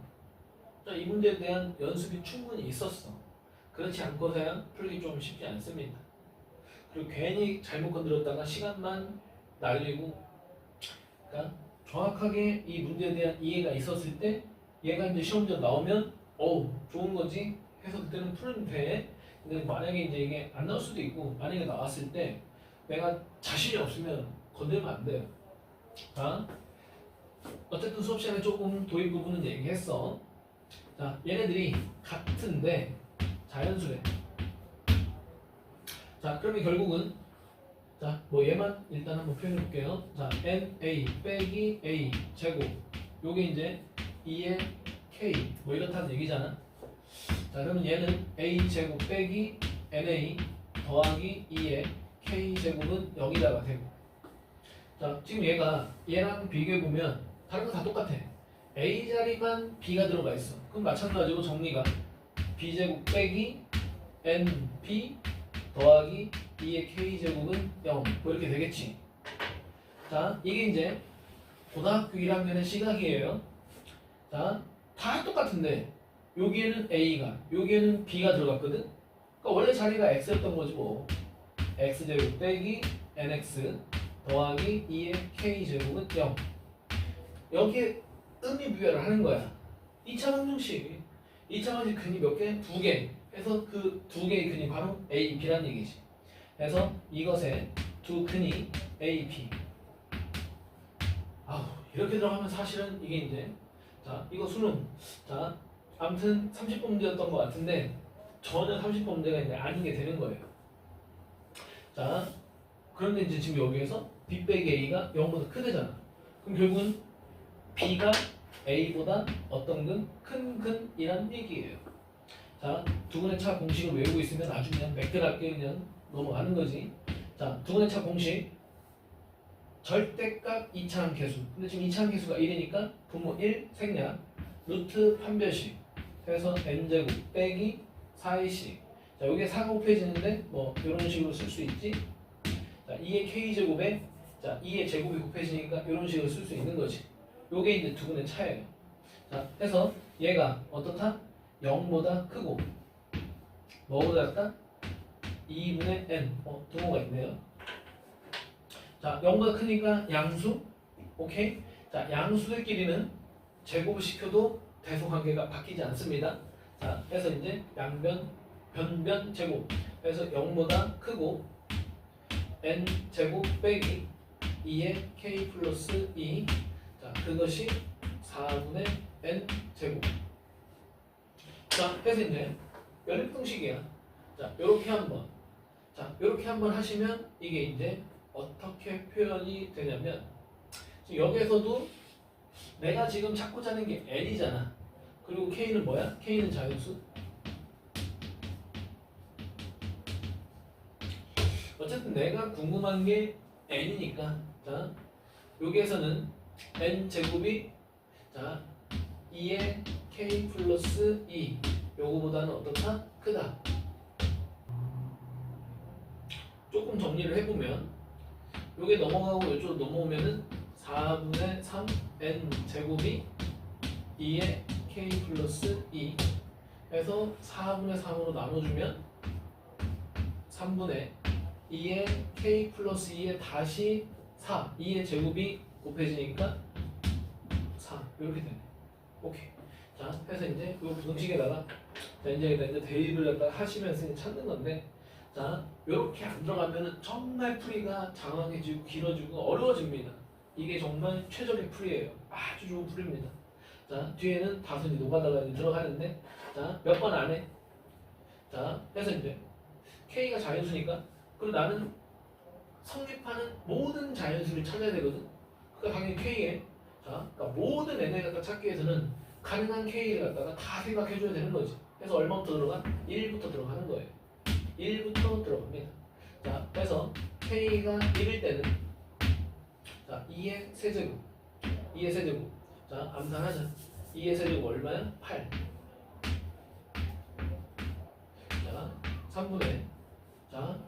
[SPEAKER 1] 이 문제에 대한 연습이 충분히 있었어. 그렇지 않고서야 풀기 좀 쉽지 않습니다. 그리고 괜히 잘못 건드렸다가 시간만 날리고 그러니까 정확하게 이 문제에 대한 이해가 있었을 때 얘가 이제 시험지에 나오면 좋은 거지 해서 그때는 풀면 돼. 근데 만약에 이제 이게 안 나올 수도 있고 만약에 나왔을 때 내가 자신이 없으면 건들면 안 돼요. 자, 어쨌든 수업 시간에 조금 도입 부분은 얘기했어. 자, 얘네들이 같은데 자연수래. 자, 그러면 결국은 자, 뭐 얘만 일단 한번 표현해 볼게요. 자, NA 빼기 A 제곱. 요게 이제 2의 K 뭐 이렇다는 얘기잖아. 자, 그러면 얘는 A 제곱 빼기 NA 더하기 2의 K 제곱은 여기다가 되고. 자, 지금 얘랑 비교해 보면 다른 거 다 똑같아. A 자리만 B가 들어가 있어. 그럼 마찬가지로 정리가 B 제곱 빼기 NB 더하기 2의 K제곱은 0 뭐 이렇게 되겠지. 자, 이게 이제 고등학교 1학년의 시각이에요. 자, 다 똑같은데 여기에는 A가 여기에는 B가 들어갔거든. 그러니까 원래 자리가 X였던 거지 뭐. X제곱 빼기 NX 더하기 2의 K제곱은 0. 여기에 의미부여를 하는 거야. 2차 방정식. 2차 방정식 근이 몇 개? 2개. 해서 그 2개의 근이 바로 A, B란 얘기지. 해서 이것의 두 근이 A, B. 아우, 이렇게 들어가면 사실은 이게 이제 자, 이거 수능. 자, 아무튼 30번 문제였던 것 같은데 전혀 30번 문제가 이제 아닌 게 되는 거예요. 자, 그런데 이제 지금 여기에서 B 빼기 A가 0보다 크대잖아. 그럼 결국은 B가 A보다 어떤 근? 큰 근이란 얘기예요. 자, 두근의 차 공식을 외우고 있으면 아주 그냥 매끈하게 그냥 넘어가는 거지. 자, 두근의 차 공식. 절대값 이차항 계수. 근데 지금 이차항 계수가 1이니까 분모 1 생략 루트 판별식 해서 n제곱 빼기 4ac. 자, 여기에 4가 곱해지는데 뭐 이런 식으로 쓸 수 있지. 자, 2의 k제곱에 자 2의 제곱이 곱해지니까 이런 식으로 쓸 수 있는 거지. 요게 이제 두근의 차예요. 자, 해서 얘가 어떻다? 0보다 크고 뭐보다 작다? 2분의 n. 등호가 있네요. 자, 0보다 크니까 양수. 오케이? 자, 양수들끼리는 제곱을 시켜도 대소 관계가 바뀌지 않습니다. 자, 그래서 이제 변변 제곱. 그래서 0보다 크고 n 제곱 빼기 2의 k 플러스 2. 자, 그것이 4분의 n 제곱. 자, 그래서 이제 연립등식이야. 자, 요렇게 한번. 자, 요렇게 한번 하시면 이게 이제 어떻게 표현이 되냐면 지금 여기에서도 내가 지금 찾고자 하는 게 n이잖아. 그리고 k는 뭐야? k는 자연수. 어쨌든 내가 궁금한 게 n이니까 자, 여기에서는 n 제곱이 자 2의 k 플러스 2 요거보다는 어떻다? 크다. 조금 정리를 해보면 요게 넘어가고 이쪽으로 넘어오면은 4분의 3 n 제곱이 2의 k 플러스 2 해서 4분의 3으로 나눠주면 3분의 2의 k 플러스 2에 다시 4 2의 제곱이 곱해지니까 4 이렇게 되네. 오케이. 자, 해서 이제 요 공식에다가 자 이제 대입을 갖다가 하시면서 이제 찾는 건데 자, 요렇게 안 들어가면은 정말 풀이가 장황해지고 길어지고 어려워집니다. 이게 정말 최적의 풀이에요. 아주 좋은 풀이입니다. 자, 뒤에는 다소 이제 노가다가 이제 들어가는데 자, 몇 번 안 해. 자, 해서 이제 K가 자연수니까 그리고 나는 성립하는 모든 자연수를 찾아야 되거든. 그러니까 당연히 K에 자, 그러니까 모든 n을 갖다 찾기 위해서는 가능한 K를 갖다가 다 생각해줘야 되는 거지. 그래서 얼마부터 들어가? 1부터 들어가는 거예요. 1부터 들어갑니다. 자, 그래서 K가 1일 때는 자, 2의 세제곱 2의 세제곱 자, 암산하자. 2의 세제곱 얼마야? 8. 자, 3분의 자,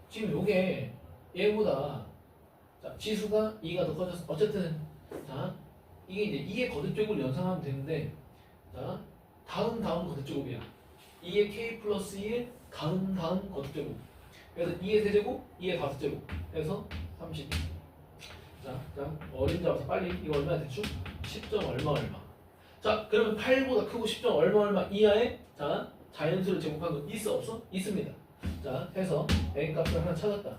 [SPEAKER 1] 지금 요게 얘보다 자, 지수가 2가 더 커졌어. 어쨌든 자, 이게 이제 2의 거듭제곱을 연상하면 되는데 자, 다음 거듭제곱이야. 2의 k 플러스 1 다음 거듭제곱. 그래서 2의 세제곱, 2의 다섯제곱. 그래서 30. 자, 어린 잡아서 빨리 이거 얼마야 대충? 10점 얼마. 자, 그러면 8보다 크고 10점 얼마 이하의 자, 자연수를 제곱한 거 있어 없어? 있습니다. 자, 해서 n 값을 하나 찾았다.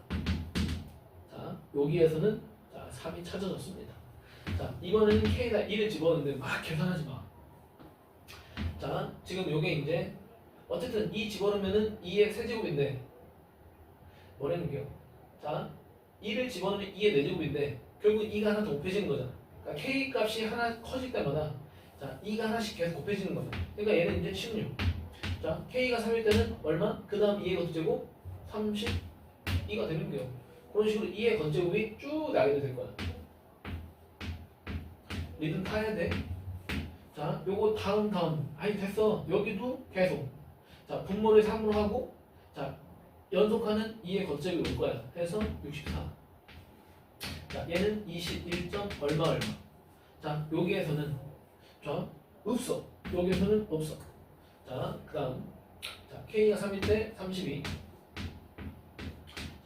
[SPEAKER 1] 자, 여기에서는 자, 3이 찾아졌습니다. 자, 이번에는 k에다 1을 집어넣는데 막 계산하지 마. 자, 지금 요게 이제 어쨌든 2 집어넣으면은 2의 세제곱인데 뭐라는 게요? 자, 2를 집어넣으면 2의 4제곱인데 결국 2가 하나 더 곱해지는 거잖아. 그러니까 k 값이 하나 커질 때마다 자, 2가 하나씩 계속 곱해지는 거죠. 그러니까 얘는 이제 16. 자, k가 3일 때는 얼마? 그 다음 2의 거듭제곱 32가 되는 거예요. 그런 식으로 2의 거듭제곱이 쭉 나게 될 거야. 리듬 타야 돼. 자, 요거 다음 아니 됐어. 여기도 계속 자, 분모를 3으로 하고 자, 연속하는 2의 거듭제곱이 올 거야. 해서 64. 자, 얘는 21점 얼마. 자, 여기에서는 자, 없어. 여기에서는 없어. 자, 그 다음 자, K가 3일 때 32.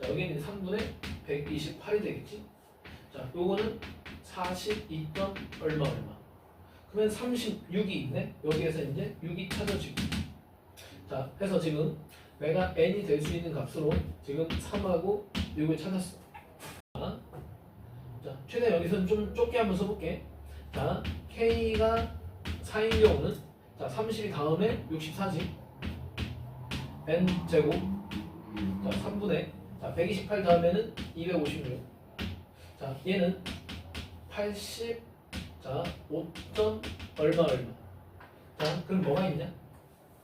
[SPEAKER 1] 자, 여기는 3분의 128이 되겠지. 자, 요거는 42점 얼마. 그러면 36이 있네. 여기에서 이제 6이 찾아지고. 자, 해서 지금 내가 n이 될 수 있는 값으로 지금 3하고 6을 찾았어. 자, 최대 여기서는 좀 좁게 한번 써볼게. 자, k가 4인 경우는 자 30이 다음에 64지. n 제곱. 자 3분의 자 128 다음에는 256. 자 얘는 80. 자 5점 얼마. 자 그럼 뭐가 있냐?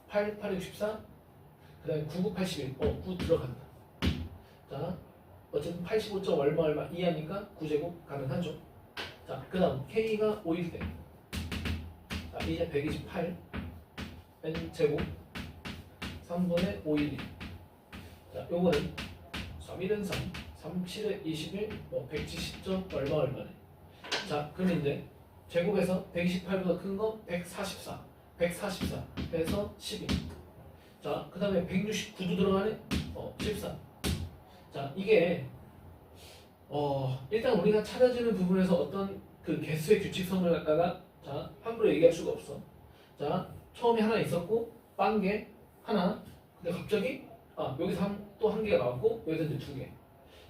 [SPEAKER 1] 8, 8, 64. 그 다음에 9, 9, 81. 9 들어간다. 자 어쨌든 85점 얼마 이하니까 9제곱 가능하죠. 자, 그 다음 K가 5일 때. 자, 이제 128 N제곱 3분의 512. 자, 요거는 3일은 3, 37에 21, 170점 얼마네. 자, 그럼 이제 제곱에서 128보다 큰 거 144. 144 해서 12. 자, 그 다음에 169도 들어가네? 14. 자, 이게 일단 우리가 찾아지는 부분에서 어떤 그 개수의 규칙성을 갖다가 자 함부로 얘기할 수가 없어. 자 처음에 하나 있었고 빵개 하나. 근데 갑자기 여기서 또 한 개가 나왔고 여기서 이제 두 개.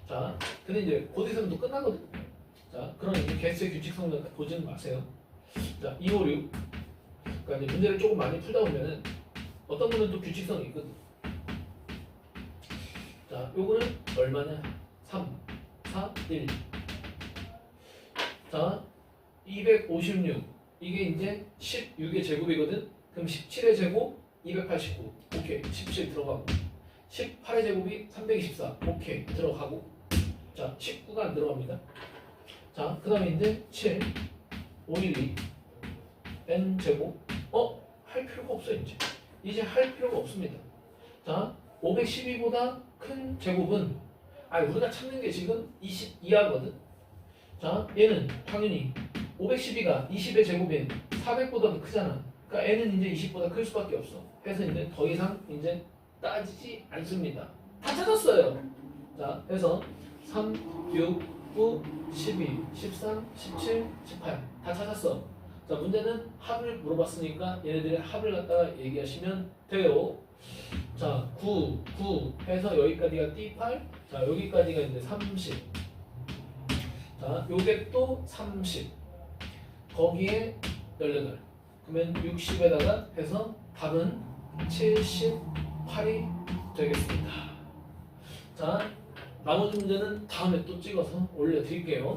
[SPEAKER 1] 자 근데 이제 곧 있으면 또 끝나거든. 자 그러니 이제 개수의 규칙성을 보지는 마세요. 자 2, 5, 6. 그러니까 이제 문제를 조금 많이 풀다 보면은 어떤 거는 또 규칙성이 있거든. 자 요거는 얼마냐? 3, 4, 1. 자, 256. 이게 이제 16의 제곱이거든? 그럼 17의 제곱 289. 오케이. 17 들어가고. 18의 제곱이 324. 오케이. 들어가고. 자, 19가 안 들어갑니다. 자, 그 다음에 이제 7, 512, n 제곱. 할 필요가 없어, 이제. 이제 할 필요가 없습니다. 자, 512보다 큰 제곱은 우리가 찾는 게 지금 20 이하거든. 자, 얘는 당연히 512가 20의 제곱인 400보다 더 크잖아. 그러니까 n은 이제 20보다 클 수밖에 없어. 그래서 이제 더 이상 이제 따지지 않습니다. 다 찾았어요. 자, 그래서 3, 6, 9, 12, 13, 17, 18 다 찾았어. 자, 문제는 합을 물어봤으니까 얘네들의 합을 갖다가 얘기하시면 돼요. 자, 9 해서 여기까지가 T8. 자, 여기까지가 이제 30. 자, 요게 또 30. 거기에 18. 그러면 60에다가 해서 답은 78이 되겠습니다. 자, 나머지 문제는 다음에 또 찍어서 올려드릴게요.